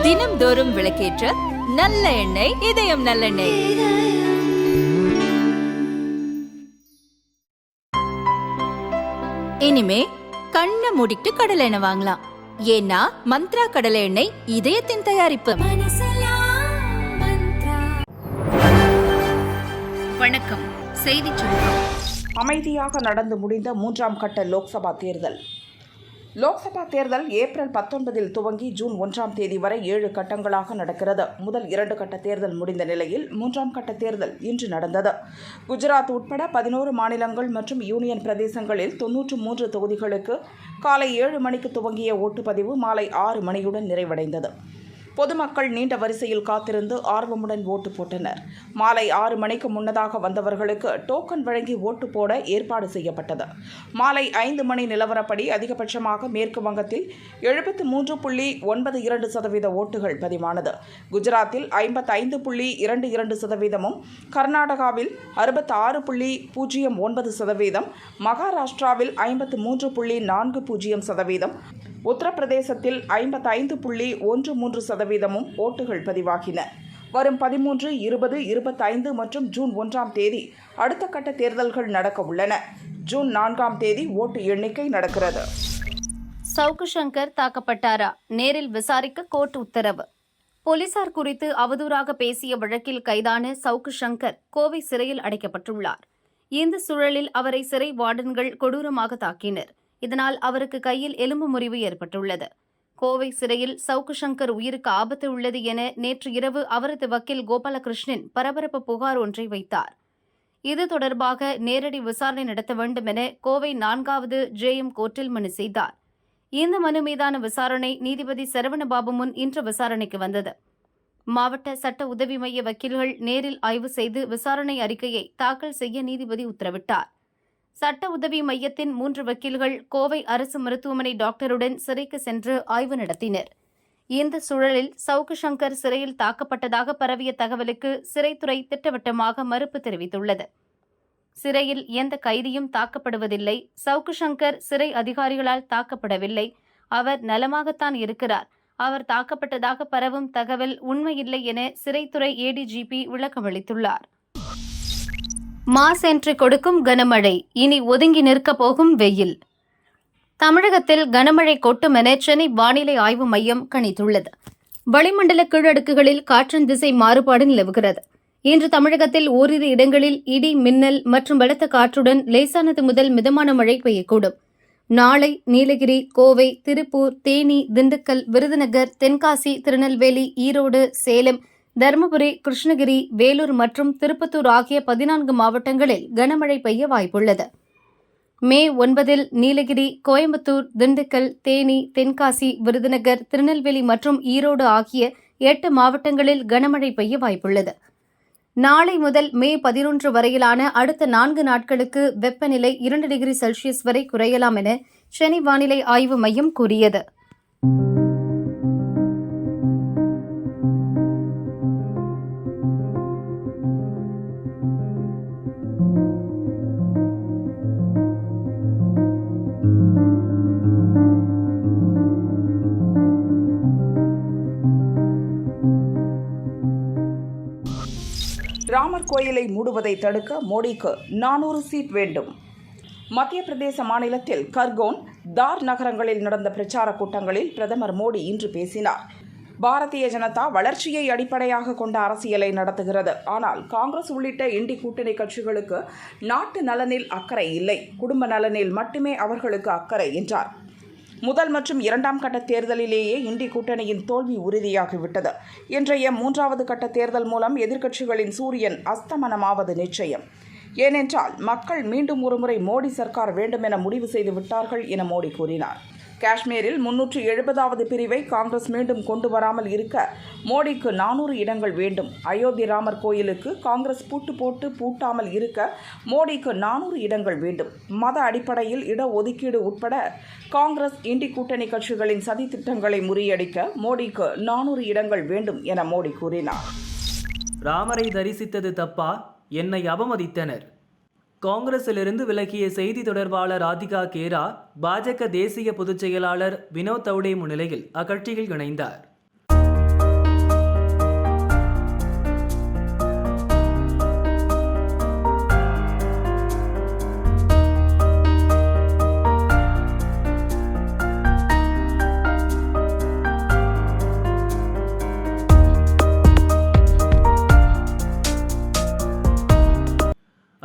தினம்தோறும் விளக்கேற்ற நல்ல எண்ணெய் இதயம் நல்லெண்ணெய். இனிமே கண்ணை மூடிட்டு கடலை எண்ணெய் வாங்கலாம். ஏன்னா மந்த்ரா கடலை எண்ணெய் இதயத்தின் தயாரிப்பு. வணக்கம். செய்தி சுருக்கம். அமைதியாக நடந்து முடிந்த 3ஆம் கட்ட லோக்சபா தேர்தல். லோக்சபா தேர்தல் ஏப்ரல் 19 துவங்கி ஜூன் 1 தேதி வரை 7 கட்டங்களாக நடக்கிறது. முதல் 2 கட்ட தேர்தல் முடிந்த நிலையில் 3ஆம் கட்ட தேர்தல் இன்று நடந்தது. குஜராத் உட்பட 11 மாநிலங்கள் மற்றும் யூனியன் பிரதேசங்களில் 93 தொகுதிகளுக்கு காலை 7 மணிக்கு துவங்கிய ஓட்டுப்பதிவு மாலை 6 மணியுடன் நிறைவடைந்தது. பொதுமக்கள் நீண்ட வரிசையில் காத்திருந்து ஆர்வமுடன் ஓட்டு போட்டனர். மாலை 6 மணிக்கு முன்னதாக வந்தவர்களுக்கு டோக்கன் வழங்கி ஓட்டு போட ஏற்பாடு செய்யப்பட்டது. மாலை 5 மணி நிலவரப்படி அதிகபட்சமாக மேற்கு வங்கத்தில் 73.92% ஓட்டுகள் பதிவானது. குஜராத்தில் 55.22%, கர்நாடகாவில் 66.09%, மகாராஷ்டிராவில் 53.40%, உத்தரப்பிரதேசத்தில் 55.13% ஓட்டுகள் பதிவாகின. வரும் 13, 20, 25 மற்றும் ஜூன் 1 தேதி அடுத்த கட்ட தேர்தல்கள் நடக்க உள்ளன. ஜூன் 4 தேதி ஓட்டு எண்ணிக்கை நடக்கிறது. சவுக்கு சங்கர் தாக்கப்பட்டாரா? நேரில் விசாரிக்க கோர்ட் உத்தரவு. போலீசார் குறித்து அவதூறாக பேசிய வழக்கில் கைதான சவுக்கு சங்கர் கோவை சிறையில் அடைக்கப்பட்டுள்ளார். இந்த சூழலில் அவரை சிறை வார்டன்கள் கொடூரமாக தாக்கினர். இதனால் அவருக்கு கையில் எலும்பு முறிவு ஏற்பட்டுள்ளது. கோவை சிறையில் சவுக்கு சங்கர் உயிருக்கு ஆபத்து உள்ளது என நேற்று இரவு அவரது வக்கீல் கோபாலகிருஷ்ணன் பரபரப்பு புகார் ஒன்றை வைத்தார். இது தொடர்பாக நேரடி விசாரணை நடத்த வேண்டும் என கோவை 4வது JM கோர்ட்டில் மனு செய்தார். இந்த மனு மீதான விசாரணை நீதிபதி சரவணபாபு முன் இன்று விசாரணைக்கு வந்தது. மாவட்ட சட்ட உதவி மைய வக்கீல்கள் நேரில் ஆய்வு செய்து விசாரணை அறிக்கையை தாக்கல் செய்ய நீதிபதி உத்தரவிட்டார். சட்ட உதவி மையத்தின் 3 வக்கீல்கள் கோவை அரசு மருத்துவமனை டாக்டருடன் சிறைக்கு சென்று ஆய்வு நடத்தினர். இந்த சூழலில் சவுக்கு சங்கர் சிறையில் தாக்கப்பட்டதாக பரவிய தகவலுக்கு சிறைத்துறை திட்டவட்டமாக மறுப்பு தெரிவித்துள்ளது. சிறையில் எந்த கைதியும் தாக்கப்படுவதில்லை. சவுக்கு சங்கர் சிறை அதிகாரிகளால் தாக்கப்படவில்லை. அவர் நலமாகத்தான் இருக்கிறார். அவர் தாக்கப்பட்டதாக பரவும் தகவல் உண்மையில்லை என சிறைத்துறை ADGP விளக்கமளித்துள்ளார். மாஸ் என்ட்ரி கொடுக்கும் கனமழை, இனி ஒதுங்கி நிற்கப் போகும் வெயில். தமிழகத்தில் கனமழை கொட்டும் என சென்னை வானிலை ஆய்வு மையம் கணித்துள்ளது. வளிமண்டல கீழடுக்குகளில் காற்றின் திசை மாறுபாடு நிலவுகிறது. இன்று தமிழகத்தில் ஓரிரு இடங்களில் இடி, மின்னல் மற்றும் பலத்த காற்றுடன் லேசானது முதல் மிதமான மழை பெய்யக்கூடும். நாளை நீலகிரி, கோவை, திருப்பூர், தேனி, திண்டுக்கல், விருதுநகர், தென்காசி, திருநெல்வேலி, ஈரோடு, சேலம், தருமபுரி, கிருஷ்ணகிரி, வேலூர் மற்றும் திருப்பத்தூர் ஆகிய 14 மாவட்டங்களில் கனமழை பெய்ய வாய்ப்புள்ளது. மே 9 நீலகிரி, கோயம்புத்தூர், திண்டுக்கல், தேனி, தென்காசி, விருதுநகர், திருநெல்வேலி மற்றும் ஈரோடு ஆகிய 8 மாவட்டங்களில் கனமழை பெய்ய வாய்ப்புள்ளது. நாளை முதல் மே 11 வரையிலான அடுத்த 4 நாட்களுக்கு வெப்பநிலை 2 டிகிரி செல்சியஸ் வரை குறையலாம் என சென்னை வானிலை ஆய்வு மையம் கூறியது. ராமர் கோயிலை மூடுவதை தடுக்க மோடிக்கு 400 சீட் வேண்டும். மத்திய பிரதேச மாநிலத்தில் கர்கோன், தார் நகரங்களில் நடந்த பிரச்சார கூட்டங்களில் பிரதமர் மோடி இன்று பேசினார். பாரதிய ஜனதா வளர்ச்சியை அடிப்படையாக கொண்ட அரசியலை நடத்துகிறது. ஆனால் காங்கிரஸ் உள்ளிட்ட இண்டி கூட்டணி கட்சிகளுக்கு நாட்டு நலனில் அக்கறை இல்லை, குடும்ப நலனில் மட்டுமே அவர்களுக்கு அக்கறை என்றார். முதல் மற்றும் 2ஆம் கட்ட தேர்தலிலேயே இண்டி கூட்டணியின் தோல்வி உறுதியாகிவிட்டது. இன்றைய 3வது கட்ட தேர்தல் மூலம் எதிர்க்கட்சிகளின் சூரியன் அஸ்தமனமாவது நிச்சயம். ஏனென்றால் மக்கள் மீண்டும் ஒருமுறை மோடி சர்க்கார் வேண்டும் என முடிவு செய்து விட்டார்கள் என மோடி கூறினார். காஷ்மீரில் 370வது பிரிவை காங்கிரஸ் மீண்டும் கொண்டு வராமல் இருக்க மோடிக்கு 400 இடங்கள் வேண்டும். அயோத்தி ராமர் கோயிலுக்கு காங்கிரஸ் பூட்டு போட்டு பூட்டாமல் இருக்க மோடிக்கு 400 இடங்கள் வேண்டும். மத அடிப்படையில் இடஒதுக்கீடு உட்பட காங்கிரஸ் இண்டி கூட்டணி கட்சிகளின் சதி திட்டங்களை முறியடிக்க மோடிக்கு 400 இடங்கள் வேண்டும் என மோடி கூறினார். ராமரை தரிசித்தது தப்பா? என்னை அவமதித்தனர். காங்கிரசிலிருந்து விலகிய செய்தி தொடர்பாளர் ராதிகா கேரா பாஜக தேசிய பொதுச் செயலாளர் வினோத் தவ்டே முன்னிலையில் அக்கட்சியில் இணைந்தார்.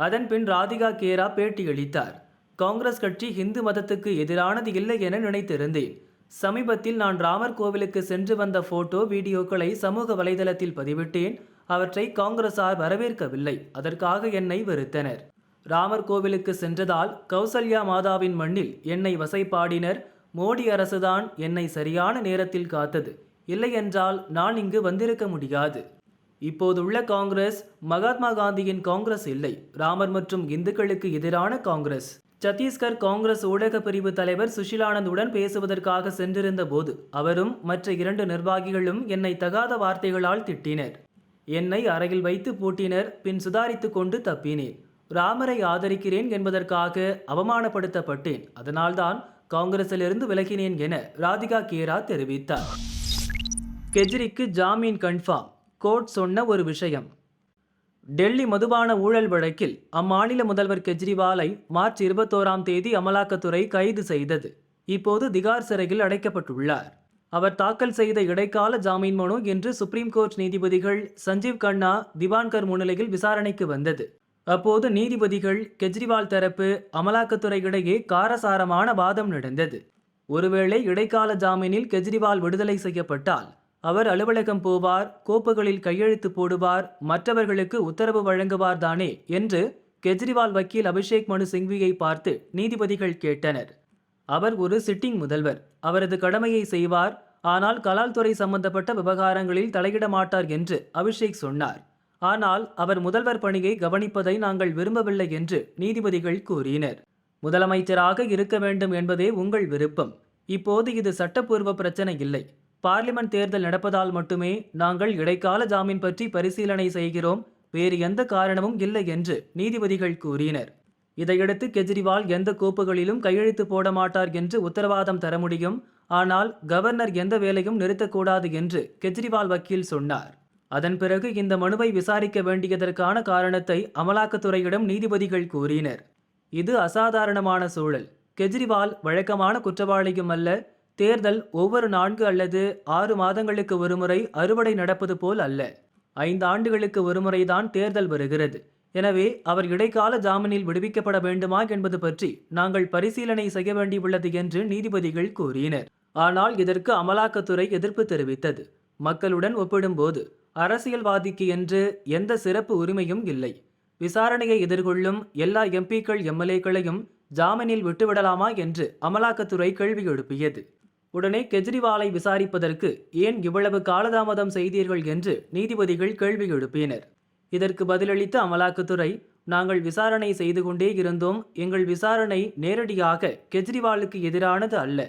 அதன்பின் ராதிகா கேரா பேட்டியளித்தார். காங்கிரஸ் கட்சி இந்து மதத்துக்கு எதிரானது இல்லை என நினைத்திருந்தேன். சமீபத்தில் நான் ராமர் கோவிலுக்கு சென்று வந்த போட்டோ வீடியோக்களை சமூக வலைதளத்தில் பதிவிட்டேன். அவற்றை காங்கிரசார் வரவேற்கவில்லை. அதற்காக என்னை வெறுத்தனர். ராமர் கோவிலுக்கு சென்றதால் கௌசல்யா மாதாவின் மண்ணில் என்னை வசைபாடினர். மோடி அரசுதான் என்னை சரியான நேரத்தில் காத்தது. இல்லையென்றால் நான் இங்கு வந்திருக்க முடியாது. இப்போதுள்ள காங்கிரஸ் மகாத்மா காந்தியின் காங்கிரஸ் இல்லை, ராமர் மற்றும் இந்துக்களுக்கு எதிரான காங்கிரஸ். சத்தீஸ்கர் காங்கிரஸ் ஊடக பிரிவு தலைவர் சுஷிலானந்துடன் பேசுவதற்காக சென்றிருந்த போது அவரும் மற்ற 2 நிர்வாகிகளும் என்னை தகாத வார்த்தைகளால் திட்டினர். என்னை அறையில் வைத்து பூட்டினர். பின் சுதாரித்து கொண்டு தப்பினேன். ராமரை ஆதரிக்கிறேன் என்பதற்காக அவமானப்படுத்தப்பட்டேன். அதனால்தான் காங்கிரசிலிருந்து விலகினேன் என ராதிகா கேரா தெரிவித்தார். கெஜ்ரிக்கு ஜாமீன் கன்ஃபார்ம். கோர்ட் சொன்ன ஒரு விஷயம். டெல்லி மதுபான ஊழல் வழக்கில் அம்மாநில முதல்வர் கெஜ்ரிவாலை மார்ச் 21ஆம் தேதி அமலாக்கத்துறை கைது செய்தது. இப்போது திகார் சிறையில் அடைக்கப்பட்டுள்ளார். அவர் தாக்கல் செய்த இடைக்கால ஜாமீன் மனு இன்று சுப்ரீம் கோர்ட் நீதிபதிகள் சஞ்சீவ் கண்ணா, திவான்கர் முன்னிலையில் விசாரணைக்கு வந்தது. அப்போது நீதிபதிகள் கெஜ்ரிவால் தரப்பு அமலாக்கத்துறை இடையே காரசாரமான வாதம் நடந்தது. ஒருவேளை இடைக்கால ஜாமீனில் கெஜ்ரிவால் விடுதலை செய்யப்பட்டால் அவர் அலுவலகம் போவார், கோப்புகளில் கையெழுத்து போடுவார், மற்றவர்களுக்கு உத்தரவு வழங்குவார் தானே என்று கெஜ்ரிவால் வக்கீல் அபிஷேக் மனு சிங்வியை பார்த்து நீதிபதிகள் கேட்டனர். அவர் ஒரு சிட்டிங் முதல்வர், அவரது கடமையை செய்வார், ஆனால் கலால்துறை சம்பந்தப்பட்ட விவகாரங்களில் தலையிட மாட்டார் என்று அபிஷேக் சொன்னார். ஆனால் அவர் முதல்வர் பணியை கவனிப்பதை நாங்கள் விரும்பவில்லை என்று நீதிபதிகள் கூறினர். முதலமைச்சராக இருக்க வேண்டும் என்பதே உங்கள் விருப்பம். இப்போது இது சட்டப்பூர்வ பிரச்சனை இல்லை. பார்லிமெண்ட் தேர்தல் நடப்பதால் மட்டுமே நாங்கள் இடைக்கால ஜாமீன் பற்றி பரிசீலனை செய்கிறோம். வேறு எந்த காரணமும் இல்லை என்று நீதிபதிகள் கூறினர். இதையடுத்து கெஜ்ரிவால் எந்த கோப்புகளிலும் கையெழுத்து போட மாட்டார் என்று உத்தரவாதம் தர முடியும். ஆனால் கவர்னர் எந்த வேலையும் நிறுத்தக்கூடாது என்று கெஜ்ரிவால் வக்கீல் சொன்னார். அதன் பிறகு இந்த மனுவை விசாரிக்க வேண்டியதற்கான காரணத்தை அமலாக்கத்துறையிடம் நீதிபதிகள் கூறினர். இது அசாதாரணமான சூழல். கெஜ்ரிவால் வழக்கமான குற்றவாளியும் அல்ல. தேர்தல் ஒவ்வொரு 4 அல்லது 6 மாதங்களுக்கு ஒருமுறை அறுவடை நடப்பது போல் அல்ல. 5 ஆண்டுகளுக்கு ஒருமுறைதான் தேர்தல் வருகிறது. எனவே அவர் இடைக்கால ஜாமீனில் விடுவிக்கப்பட வேண்டுமா என்பது பற்றி நாங்கள் பரிசீலனை செய்ய வேண்டியுள்ளது என்று நீதிபதிகள் கூறினர். ஆனால் இதற்கு அமலாக்கத்துறை எதிர்ப்பு தெரிவித்தது. மக்களுடன் ஒப்பிடும்போது அரசியல்வாதிக்கு என்று எந்த சிறப்பு உரிமையும் இல்லை. விசாரணையை எதிர்கொள்ளும் எல்லா எம்பிக்கள் எம்எல்ஏக்களையும் ஜாமீனில் விட்டுவிடலாமா என்று அமலாக்கத்துறை கேள்வி எழுப்பியது. உடனே கெஜ்ரிவாலை விசாரிப்பதற்கு ஏன் இவ்வளவு காலதாமதம் செய்தீர்கள் என்று நீதிபதிகள் கேள்வி எழுப்பினர். இதற்கு பதிலளித்த அமலாக்கத்துறை, நாங்கள் விசாரணை செய்து கொண்டே இருந்தோம். எங்கள் விசாரணை நேரடியாக கெஜ்ரிவாலுக்கு எதிரானது அல்ல.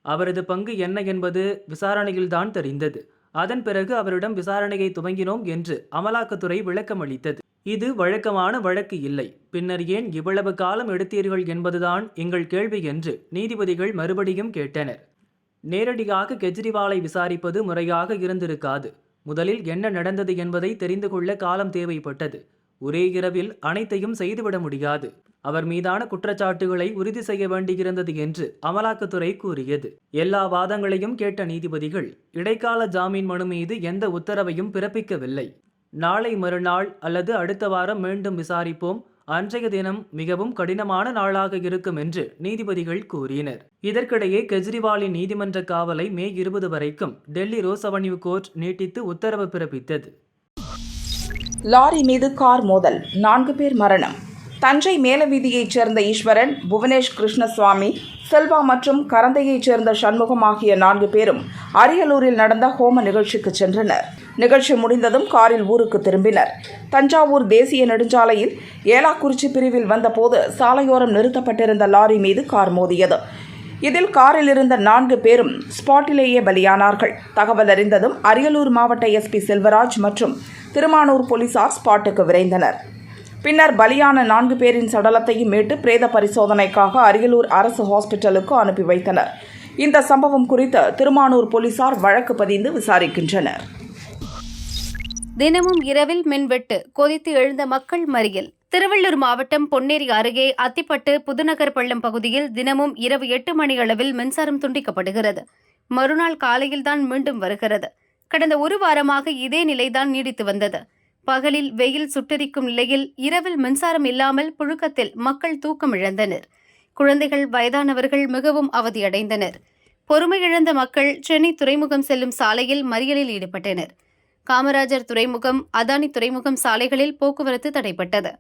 அவரது பங்கு என்ன என்பது விசாரணையில்தான் தெரிந்தது. அதன் பிறகு அவரிடம் விசாரணையை துவங்கினோம் என்று அமலாக்கத்துறை விளக்கமளித்தது. இது வழக்கமான வழக்கு இல்லை. பின்னர் ஏன் இவ்வளவு காலம் எடுத்தீர்கள் என்பதுதான் எங்கள் கேள்வி என்று நீதிபதிகள் மறுபடியும் கேட்டனர். நேரடியாக கெஜ்ரிவாலை விசாரிப்பது முறையாக இருந்திருக்காது. முதலில் என்ன நடந்தது என்பதை தெரிந்து கொள்ள காலம் தேவைப்பட்டது. ஒரே இரவில் அனைத்தையும் செய்துவிட முடியாது. அவர் மீதான குற்றச்சாட்டுகளை உறுதி செய்ய வேண்டியிருந்தது என்று அமலாக்கத்துறை கூறியது. எல்லா வாதங்களையும் கேட்ட நீதிபதிகள் இடைக்கால ஜாமீன் மனு மீது எந்த உத்தரவையும் பிறப்பிக்கவில்லை. நாளை மறுநாள் அல்லது அடுத்த வாரம் மீண்டும் விசாரிப்போம். அன்றைய தினம் மிகவும் கடினமான நாளாக இருக்கும் என்று நீதிபதிகள் கூறினர். இதற்கிடையே கெஜ்ரிவாலின் நீதிமன்ற காவலை மே 20 வரைக்கும் டெல்லி ரோஸ் அவென்யூ கோர்ட் நீட்டித்து உத்தரவு பிறப்பித்தது. லாரி மீது கார் மோதல், 4 பேர் மரணம். தஞ்சை மேலவீதியைச் சேர்ந்த ஈஸ்வரன், புவனேஷ் கிருஷ்ணசுவாமி, செல்வா மற்றும் கரந்தையைச் சேர்ந்த சண்முகம் ஆகிய 4 பேரும் அரியலூரில் நடந்த ஹோம நிகழ்ச்சிக்கு சென்றனர். நிகழ்ச்சி முடிந்ததும் காரில் ஊருக்கு திரும்பினர். தஞ்சாவூர் தேசிய நெடுஞ்சாலையில் ஏலாக்குறிச்சி பிரிவில் வந்தபோது சாலையோரம் நிறுத்தப்பட்டிருந்த லாரி மீது கார் மோதியது. இதில் காரில் இருந்த 4 பேரும் ஸ்பாட்டிலேயே பலியானார்கள். தகவல் அறிந்ததும் அரியலூர் மாவட்ட எஸ்பி செல்வராஜ் மற்றும் திருமானூர் போலீசார் ஸ்பாட்டுக்கு விரைந்தனர். பின்னர் பலியான 4 பேரின் சடலத்தையும் மீட்டு பிரேத பரிசோதனைக்காக அரியலூர் அரசு ஹாஸ்பிட்டலுக்கு அனுப்பி வைத்தனர். இந்த சம்பவம் குறித்து திருமானூர் போலீசார் வழக்கு பதிந்து விசாரிக்கின்றனர். தினமும் இரவில் மின்வெட்டு, கொதித்து எழுந்த மக்கள் மறியல். திருவள்ளூர் மாவட்டம் பொன்னேரி அருகே அத்திப்பட்டு புதுநகர் பள்ளம் பகுதியில் தினமும் இரவு 8 மணி அளவில் மின்சாரம் துண்டிக்கப்படுகிறது. மறுநாள் காலையில்தான் மீண்டும் வருகிறது. கடந்த 1 வாரமாக இதே நிலைதான் நீடித்து வந்தது. பகலில் வெயில் சுட்டெரிக்கும் நிலையில் இரவில் மின்சாரம் இல்லாமல் புழுக்கத்தில் மக்கள் தூக்கம் இழந்தனர். குழந்தைகள், வயதானவர்கள் மிகவும் அவதியடைந்தனர். பொறுமை இழந்த மக்கள் சென்னை துறைமுகம் செல்லும் சாலையில் மறியலில் ஈடுபட்டனர். காமராஜர் துறைமுகம், அதானி துறைமுகம் சாலைகளில் போக்குவரத்து தடைப்பட்டது.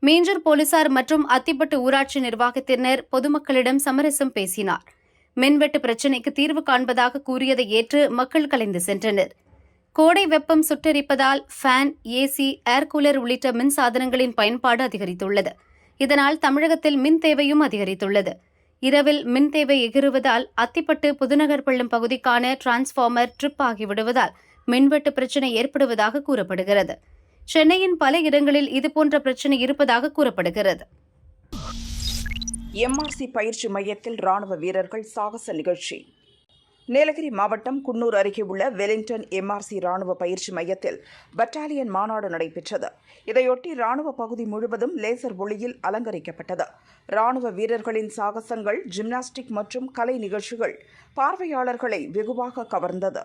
மீஞ்சூர் போலீசார் மற்றும் அத்திப்பட்டு ஊராட்சி நிர்வாகத்தினர் பொதுமக்களிடம் சமரசம் பேசினார். மின்வெட்டு பிரச்சினைக்கு தீர்வு காண்பதாக கூறியதை ஏற்று மக்கள் கலைந்து சென்றனர். கோடை வெப்பம் சுட்டெரிப்பதால் ஃபேன், ஏசி, ஏர் கூலர் உள்ளிட்ட மின் சாதனங்களின் பயன்பாடு அதிகரித்துள்ளது. இதனால் தமிழகத்தில் மின் தேவையும் அதிகரித்துள்ளது. இரவில் மின் தேவை எகிறுவதால் அத்திப்பட்டு புதுநகர் பள்ளம் பகுதிக்கான டிரான்ஸ்பார்மர் ட்ரிப் ஆகிவிடுவதால் மின்வெட்டு பிரச்சினை ஏற்படுவதாக கூறப்படுகிறது. சென்னையின் பல இடங்களில் இதுபோன்ற பிரச்சினை இருப்பதாக கூறப்படுகிறது. எம்ஆர்சி பயிற்சி மையத்தில் ராணுவ வீரர்கள் சாகச நிகழ்ச்சி. நீலகிரி மாவட்டம் குன்னூர் அருகே உள்ள வெலிங்டன் எம்ஆர்சி ராணுவ பயிற்சி மையத்தில் பட்டாலியன் மாநாடு நடைபெற்றது. இதையொட்டி ராணுவ பகுதி முழுவதும் லேசர் ஒளியில் அலங்கரிக்கப்பட்டது. ராணுவ வீரர்களின் சாகசங்கள், ஜிம்னாஸ்டிக் மற்றும் கலை நிகழ்ச்சிகள் பார்வையாளர்களை வெகுவாக கவர்ந்தது.